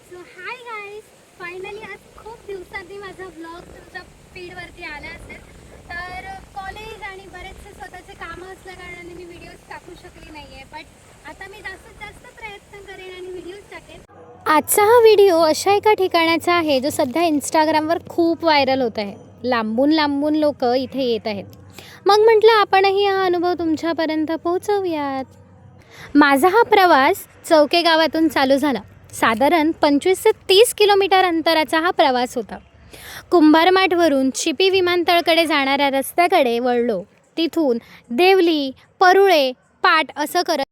So hi guys, finally आज खूप दिवसांनी माझा ब्लॉग तुमच्या फीडवरती आला असेल. तर कॉलेज आणि बरेचसे स्वतःचे कामं असल्या कारणाने मी व्हिडिओज टाकू शकली नाही आहे. बट आता मी जास्तीत जास्त प्रयत्न करेन आणि व्हिडिओज टाकेन. आजचा हा व्हिडिओ अशा एका ठिकाणाचा आहे जो सध्या इंस्टाग्रामवर खूप व्हायरल होत आहे. लांबून लांबून लोक इथे येत आहेत. मग म्हटलं आपणही हा अनुभव तुमच्यापर्यंत पोहोचवूयात. माझा हा प्रवास चौके गावातून चालू झाला. साधारण 25 ते 30 किलोमीटर अंतराचा हा प्रवास होता. कुंभारमाठवरून चिपी विमानतळकडे जाणाऱ्या रस्त्याकडे वळलो. तिथून देवली, परुळे, पाट असं करत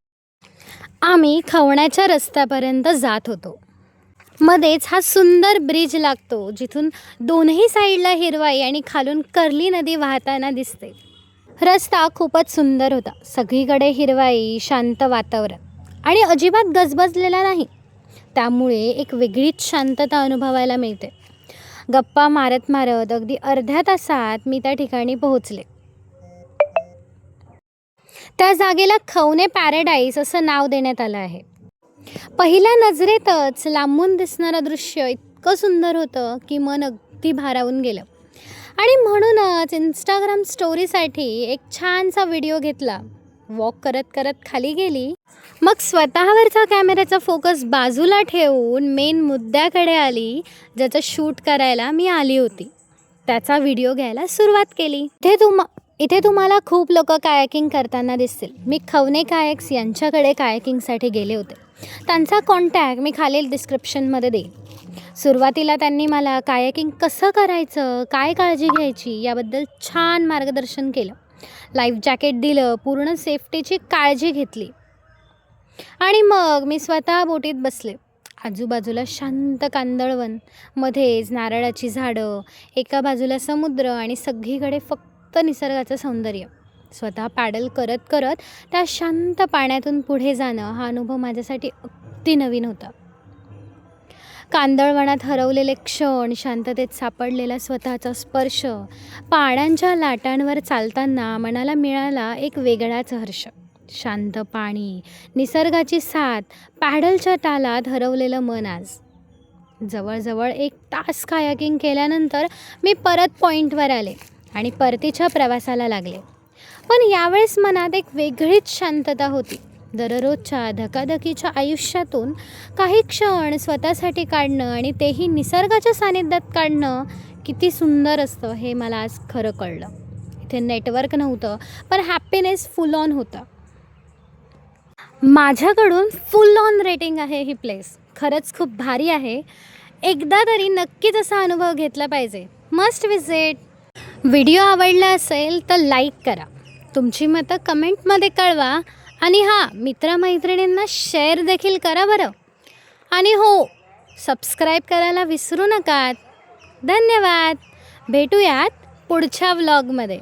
आम्ही खवण्याच्या रस्त्यापर्यंत जात होतो. मध्येच हा सुंदर ब्रिज लागतो जिथून दोन्ही साईडला हिरवाई आणि खालून कर्ली नदी वाहताना दिसते. रस्ता खूपच सुंदर होता. सगळीकडे हिरवाई, शांत वातावरण आणि अजिबात गजबजलेला नाही. त्यामुळे एक वेगळीच शांतता अनुभवायला मिळते. गप्पा मारत मारत अगदी अर्ध्या तासात मी त्या ठिकाणी पोहोचले. त्या जागेला खवणे पॅराडाईज असं नाव देण्यात आलं आहे. पहिल्या नजरेतच लांबून दिसणारं दृश्य इतकं सुंदर होतं की मन अगदी भारावून गेलं. आणि म्हणूनच इंस्टाग्राम स्टोरीसाठी एक छानसा व्हिडिओ घेतला. वॉक करत करत खाली गेली. मग स्वतःवरचा कॅमेऱ्याचा फोकस बाजूला ठेवून मेन मुद्द्याकडे आली, ज्याचं शूट करायला मी आली होती. त्याचा व्हिडिओ घ्यायला सुरुवात केली. इथे तुम्हाला खूप लोक कायाकिंग करताना दिसतील. मी खवणे कायक्स यांच्याकडे कायाकिंगसाठी गेले होते. त्यांचा कॉन्टॅक्ट मी खालील डिस्क्रिप्शनमध्ये देईन. सुरुवातीला त्यांनी मला कायाकिंग कसं करायचं, काय काळजी घ्यायची याबद्दल छान मार्गदर्शन केलं. लाईफ जॅकेट दिलं, पूर्ण सेफ्टीची काळजी घेतली. आणि मग मी स्वतः बोटीत बसले. आजूबाजूला शांत कांदळवन, मध्येच नारळाची झाडं, एका बाजूला समुद्र आणि सगळीकडे फक्त निसर्गाचं सौंदर्य. स्वतः पॅडल करत करत त्या शांत पाण्यातून पुढे जाणं हा अनुभव माझ्यासाठी अगदी नवीन होता. कांदळवनात हरवलेले क्षण, शांततेत सापडलेला स्वतःचा स्पर्श, पाण्याच्या लाटांवर चालताना मनाला मिळाला एक वेगळाच हर्ष. शांत पाणी, निसर्गाची साथ, पॅडलच्या तालात हरवलेलं मन. आज जवळजवळ 1 तास कायाकिंग केल्यानंतर मी परत पॉईंटवर आले आणि परतीच्या प्रवासाला लागले. पण यावेळेस मनात एक वेगळीच शांतता होती. दररोजच्या धकाधकीच्या आयुष्यातून काही क्षण स्वतःसाठी काढणं आणि तेही निसर्गाच्या सानिध्यात काढणं किती सुंदर असतं हे मला आज खरं कळलं. इथे नेटवर्क नव्हतं, पण हॅपीनेस फुल ऑन होता. माझ्याकडून फुल ऑन रेटिंग आहे ही प्लेस. खरंच खूप भारी आहे. एकदा तरी नक्कीच असा अनुभव घेतला पाहिजे. Must visit. व्हिडिओ आवडला असेल तर लाईक करा, तुमची मतं कमेंटमध्ये कळवा आणि मित्रमैत्रिणींना शेअर देखील करा बरं. आणि सबस्क्राईब करायला विसरू नका. धन्यवाद. भेटूयात पुढच्या व्लॉगमध्ये.